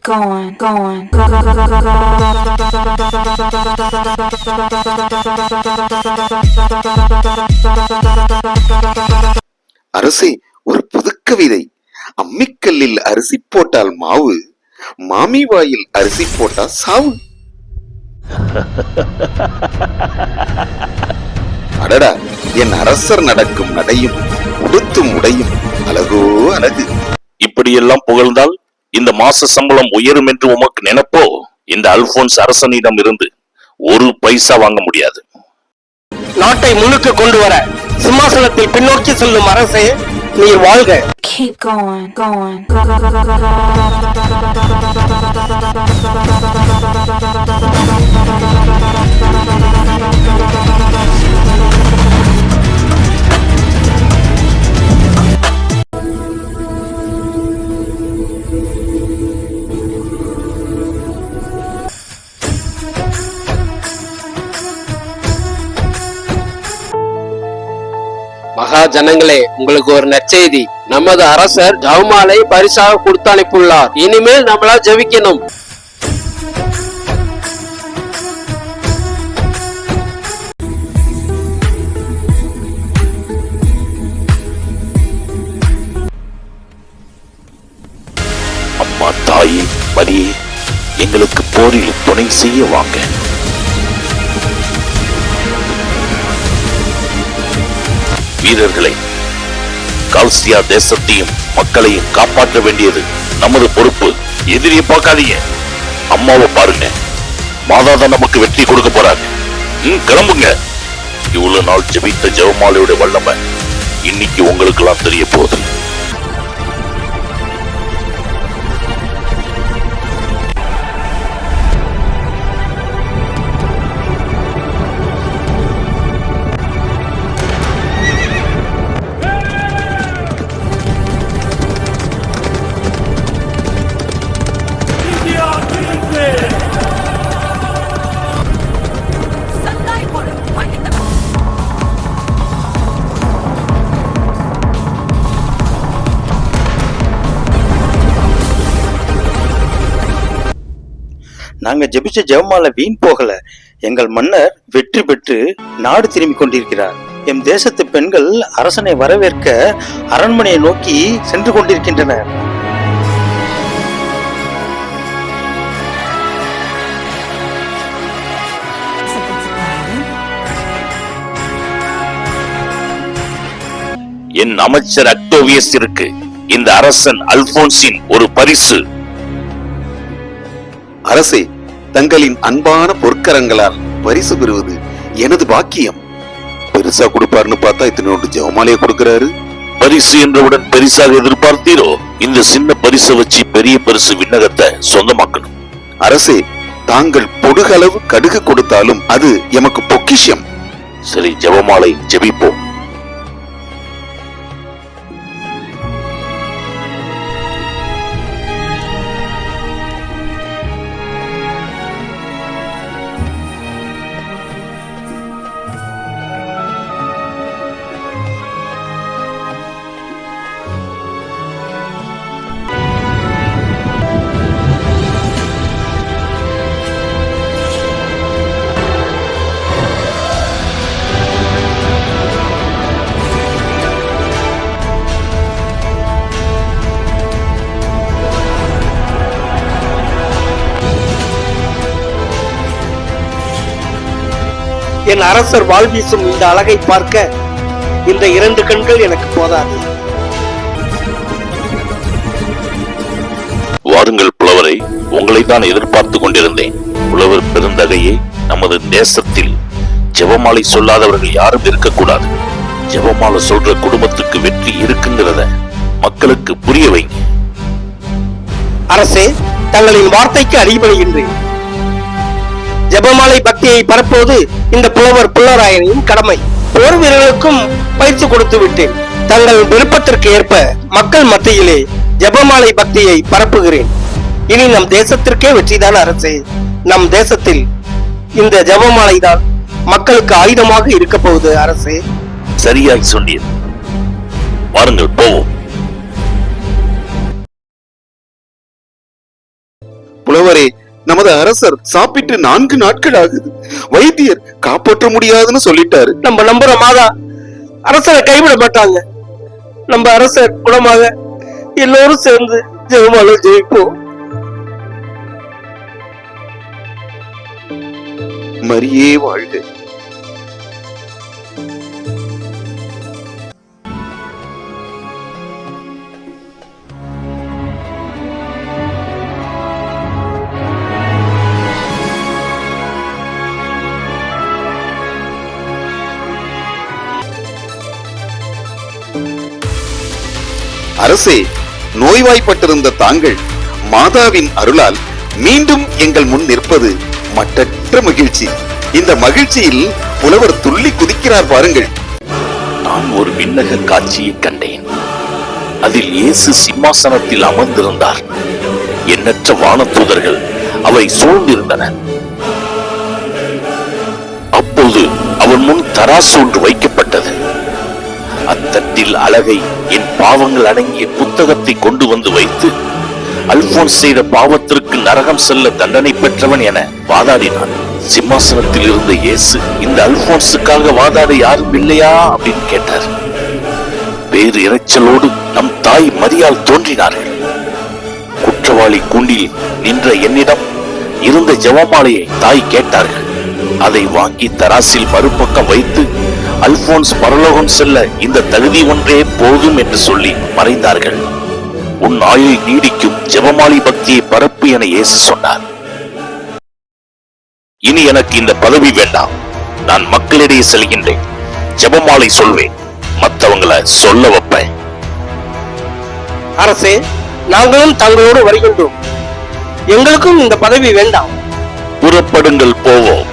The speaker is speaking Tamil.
going. அரசே, ஒரு புது கவிதை. அம்மிக்கல்லில் அரிசி போட்டால் மாவு, மாமி வாயில் அரிசி போட்டா சாவு. அடடா, என் அரசர் நடக்கும் நடையும் உடுத்தும் உடையும் அழகோ அழகு. இப்படியெல்லாம் புகழ்ந்தால் இந்த மாச சம்பளம் உயரும் என்று உமக்கு நினைப்போ? இந்த அல்போன்ஸ் அரசனிடம் இருந்து ஒரு பைசா வாங்க முடியாது. நாட்டை முன்னுக்கு கொண்டு வர சிம்மாசனத்தில் பின்னோக்கி செல்லும் அரசே, நீர் வாழ்க. Keep going. மகா ஜனங்களே, உங்களுக்கு ஒரு நற்செய்தி. நமது அரசர் ஜெபமாலை பரிசாக கொடுத்து அனுப்பியுள்ளார். இனிமேல் நம்மளா ஜெபிக்கணும். அம்மா தாயே மரியே, எங்களுக்கு போரில் துணை செய்ய வாங்க. வீரர்களை, கால்சியா தேசத்தையும் மக்களையும் காப்பாற்ற வேண்டியது நமது பொறுப்பு. எதிரியை பார்க்காதீங்க, அம்மாவை பாருங்க. மாதாதான் நமக்கு வெற்றி கொடுக்க போறாங்க. கிளம்புங்க. இவ்வளவு நாள் ஜெபித்த ஜெபமாலையோட வல்லமை இன்னைக்கு உங்களுக்கு எல்லாம் தெரிய போகுது. நாங்க ஜெபிச்ச ஜெபமாலை வீண் போகல. எங்கள் மன்னர் வெற்றி பெற்று நாடு திரும்பி கொண்டிருக்கிறார். எம் தேசத்து பெண்கள் அரசனை வரவேற்க அரண்மனையை நோக்கி சென்று கொண்டிருக்கின்றனர். என் அமைச்சர் அக்டோவியஸ் இருக்கு இந்த அரசன் அல்போன்ஸின் ஒரு பரிசு. அரசே, தங்களின் அன்பான பொற்கரங்களால் பரிசு பெறுவது எனது பாக்கியம். பெருசா கொடுப்பாருன்னு பார்த்தா இத்தனோடு ஜெபமாலையை கொடுக்கிறாரு. பரிசு என்றவுடன் பெரிசாக எதிர்பார்த்தீரோ? இந்த சின்ன பரிசை வச்சு பெரிய பரிசு விண்ணகத்தை சொந்தமாக்கணும். அரசே, தாங்கள் பொடுகளவு கடுகு கொடுத்தாலும் அது எமக்கு பொக்கிஷம். சரி, ஜெபமாலை ஜெபிப்போம். என் அரசர் வாழ்வீசும் இந்த அழகை பார்க்க இந்த 2 கண்கள் எனக்கு போதாது. வாருங்கள் புலவரை, உங்களை தான் எதிர்பார்த்து கொண்டிருந்தேன். புலவர் பெருந்தகையே, நமது தேசத்தில் ஜெபமாலை சொல்லாதவர்கள் யாரும் இருக்கக்கூடாது. ஜெபமாலை சொல்ற குடும்பத்துக்கு வெற்றி இருக்குங்கிறத மக்களுக்கு புரிய வைங்க. அரசே, தங்களின் வார்த்தைக்கு அடிபணிகின்றேன். ஜெபமாலை பக்தியை பரப்புவது இந்த புலவர் புல்லராயனின் கடமை. போர் வீரர்களுக்கும் பயிற்சி கொடுத்து விட்டேன். தங்கள் விருப்பத்திற்கு ஏற்ப மக்கள் மத்தியிலே ஜெபமாலை பக்தியை பரப்புகிறேன். இனி நம் தேசத்திற்கே வெற்றிதான் அரசே. நம் தேசத்தில் இந்த ஜெபமாலை தான் மக்களுக்கு ஆயுதமாக இருக்க போகுது அரசே. சரியாய் சொன்னீர். வாருங்கள் போவோம். நமது அரசர் சாப்பிட்டு 4 நாட்கள் ஆகுது. வைத்தியர் காப்பாற்ற முடியாதுன்னு சொல்லிட்டாரு. நம்ம நம்புற மாதா அரசரை கைவிட மாட்டாங்க. நம்ம அரசர் குணமாக எல்லோரும் சேர்ந்து ஜெபமாலை ஜெயிப்போம். மரியே வாழ்க. அரசே, நோய்வாய்ப்பட்டிருந்த தாங்கள் மாதாவின் அருளால் மீண்டும் எங்கள் முன் நிற்பது மட்டற்ற மகிழ்ச்சி. இந்த மகிழ்ச்சியில் புலவர் துள்ளி குதிக்கிறார் பாருங்கள். நான் ஒரு விண்ணக காட்சியை கண்டேன். அதில் இயேசு சிம்மாசனத்தில் அமர்ந்திருந்தார். எண்ணற்ற வானதூதர்கள் அவரை சூழ்ந்திருந்தனர். அப்போது அவர் முன் தராசு ஒன்று வைக்கப்பட்டது. அத்தட்டில் அழகை என் பாவங்கள் அடங்கிய புத்தகத்தை கொண்டு வந்து வைத்து, அல்போன்ஸ் செய்த பாவத்திற்கு நரகம் செல்ல தண்டனை பெற்றவன் என வாதாடினான். சிம்மாசனத்தில் இருந்த இயேசு, இந்த அல்போன்ஸுக்காக வாதாட யாரும் இல்லையா அப்படின்னு கேட்டார். வேறு இரைச்சலோடு நம் தாய் மரியாள் தோன்றினார்கள். குற்றவாளி கூண்டில் நின்ற என்னிடம் இருந்த ஜெபமாலையை தாய் கேட்டார்கள். அதை வாங்கி தராசில் மறுபக்கம் வைத்து, அல்போன்ஸ் பரலோகம் செல்ல இந்த தகுதி ஒன்றே போதும் என்று சொல்லி மறைந்தார்கள். உன் ஆயுள் நீடிக்கும், ஜெபமாலை பக்தியை பரப்பு என இயேசு சொன்னார். இனி எனக்கு இந்த பதவி வேண்டாம். நான் மக்களிடையே செல்கின்றேன். ஜெபமாலை சொல்வேன், மற்றவங்களை சொல்ல வைப்பேன். அரசே, நாங்களும் தங்களோடு வருகின்றோம். எங்களுக்கும் இந்த பதவி வேண்டாம். புறப்படுங்கள், போவோம்.